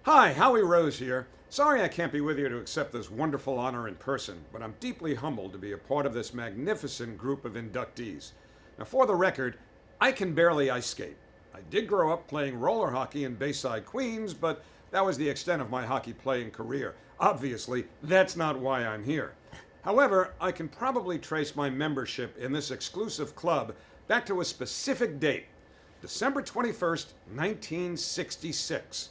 Hi, Howie Rose here. Sorry I can't be with you to accept this wonderful honor in person, but I'm deeply humbled to be a part of this magnificent group of inductees. Now, for the record, I can barely ice skate. I did grow up playing roller hockey in Bayside, Queens, but that was the extent of my hockey playing career. Obviously, that's not why I'm here. However, I can probably trace my membership in this exclusive club back to a specific date, December 21st, 1966.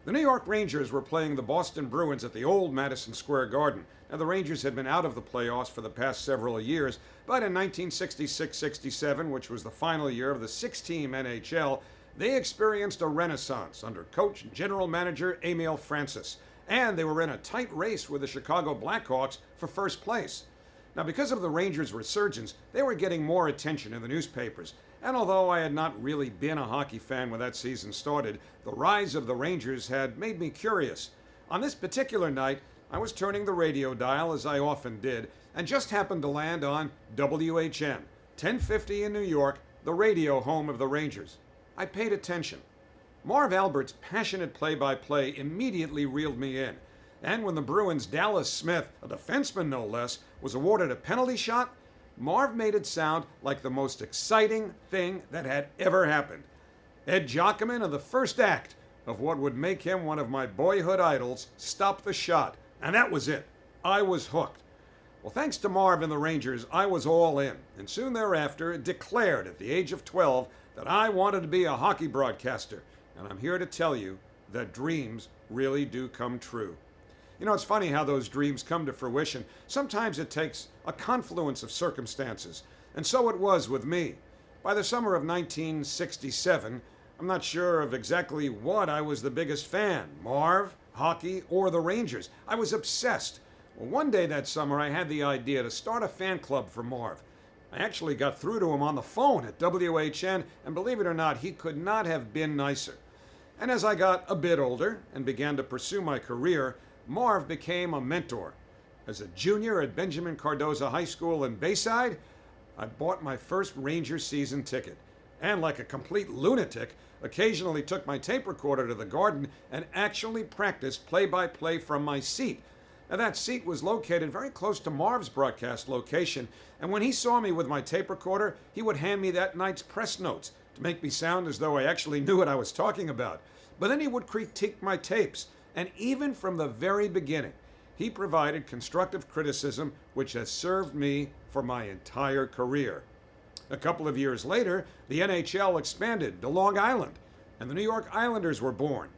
The New York Rangers were playing the Boston Bruins at the old Madison Square Garden. Now, the Rangers had been out of the playoffs for the past several years, but in 1966-67, which was the final year of the six-team NHL, they experienced a renaissance under coach and general manager Emile Francis, and they were in a tight race with the Chicago Blackhawks for first place. Now, because of the Rangers' resurgence, they were getting more attention in the newspapers. And although I had not really been a hockey fan when that season started, the rise of the Rangers had made me curious. On this particular night, I was turning the radio dial, as I often did, and just happened to land on WHN, 1050 in New York, the radio home of the Rangers. I paid attention. Marv Albert's passionate play-by-play immediately reeled me in. And when the Bruins' Dallas Smith, a defenseman no less, was awarded a penalty shot, Marv made it sound like the most exciting thing that had ever happened. Ed Jockerman, of the first act of what would make him one of my boyhood idols, stopped the shot. And that was it. I was hooked. Well, thanks to Marv and the Rangers, I was all in, and soon thereafter declared at the age of 12 that I wanted to be a hockey broadcaster. And I'm here to tell you that dreams really do come true. You know, it's funny how those dreams come to fruition. Sometimes it takes a confluence of circumstances, and so it was with me. By the summer of 1967, I'm not sure of exactly what I was the biggest fan, Marv, hockey, or the Rangers. I was obsessed. Well, one day that summer, I had the idea to start a fan club for Marv. I actually got through to him on the phone at WHN, and believe it or not, he could not have been nicer. And as I got a bit older and began to pursue my career, Marv became a mentor. As a junior at Benjamin Cardozo High School in Bayside, I bought my first Rangers season ticket. And like a complete lunatic, occasionally took my tape recorder to the Garden and actually practiced play-by-play from my seat. Now, that seat was located very close to Marv's broadcast location, and when he saw me with my tape recorder, he would hand me that night's press notes to make me sound as though I actually knew what I was talking about. But then he would critique my tapes. And even from the very beginning, he provided constructive criticism which has served me for my entire career. A couple of years later, the NHL expanded to Long Island, and the New York Islanders were born.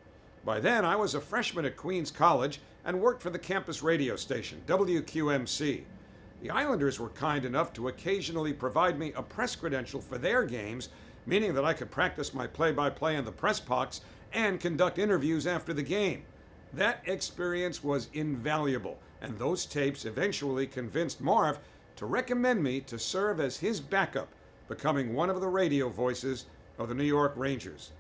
By then, I was a freshman at Queens College and worked for the campus radio station, WQMC. The Islanders were kind enough to occasionally provide me a press credential for their games, meaning that I could practice my play-by-play in the press box and conduct interviews after the game. That experience was invaluable, and those tapes eventually convinced Marv to recommend me to serve as his backup, becoming one of the radio voices of the New York Rangers.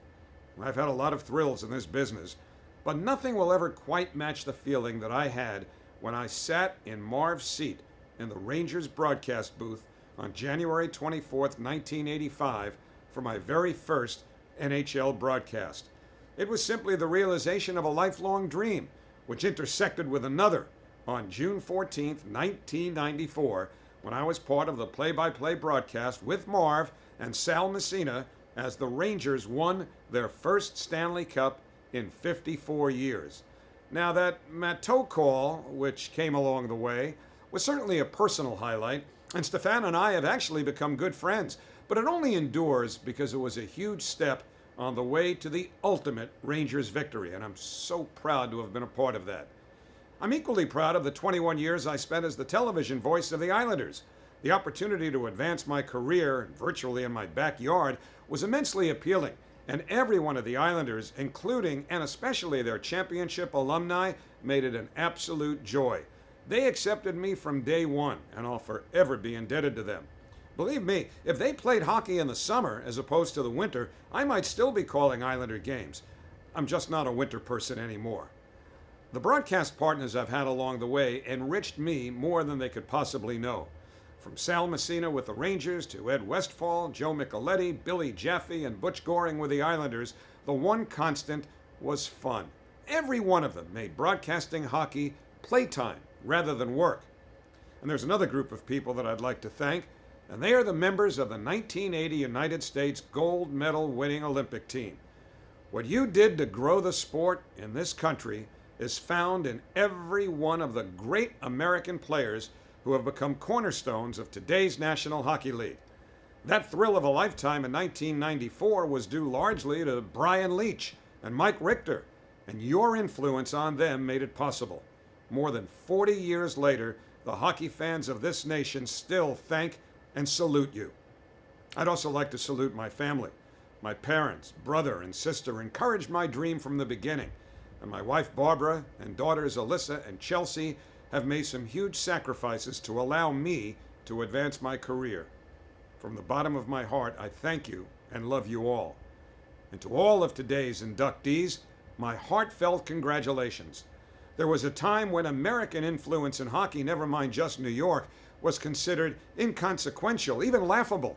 I've had a lot of thrills in this business, but nothing will ever quite match the feeling that I had when I sat in Marv's seat in the Rangers broadcast booth on January 24th, 1985, for my very first NHL broadcast. It was simply the realization of a lifelong dream, which intersected with another on June 14, 1994, when I was part of the play-by-play broadcast with Marv and Sal Messina as the Rangers won their first Stanley Cup in 54 years. Now, that Matteau call, which came along the way, was certainly a personal highlight, and Stefan and I have actually become good friends, but it only endures because it was a huge step on the way to the ultimate Rangers victory, and I'm so proud to have been a part of that. I'm equally proud of the 21 years I spent as the television voice of the Islanders. The opportunity to advance my career virtually in my backyard was immensely appealing, and every one of the Islanders, including and especially their championship alumni, made it an absolute joy. They accepted me from day one, and I'll forever be indebted to them. Believe me, if they played hockey in the summer as opposed to the winter, I might still be calling Islander games. I'm just not a winter person anymore. The broadcast partners I've had along the way enriched me more than they could possibly know. From Sal Messina with the Rangers to Ed Westfall, Joe Micheletti, Billy Jaffe, and Butch Goring with the Islanders, the one constant was fun. Every one of them made broadcasting hockey playtime rather than work. And there's another group of people that I'd like to thank, and they are the members of the 1980 United States gold medal winning Olympic team. What you did to grow the sport in this country is found in every one of the great American players who have become cornerstones of today's National Hockey League. That thrill of a lifetime in 1994 was due largely to Brian Leach and Mike Richter, and your influence on them made it possible. More than 40 years later, the hockey fans of this nation still thank and salute you. I'd also like to salute my family. My parents, brother, and sister encouraged my dream from the beginning, and my wife Barbara and daughters Alyssa and Chelsea have made some huge sacrifices to allow me to advance my career. From the bottom of my heart, I thank you and love you all. And to all of today's inductees, my heartfelt congratulations. There was a time when American influence in hockey, never mind just New York, was considered inconsequential, even laughable.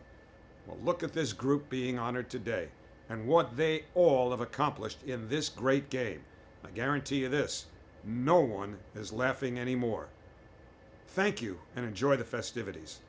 Well, look at this group being honored today and what they all have accomplished in this great game. I guarantee you this, no one is laughing anymore. Thank you and enjoy the festivities.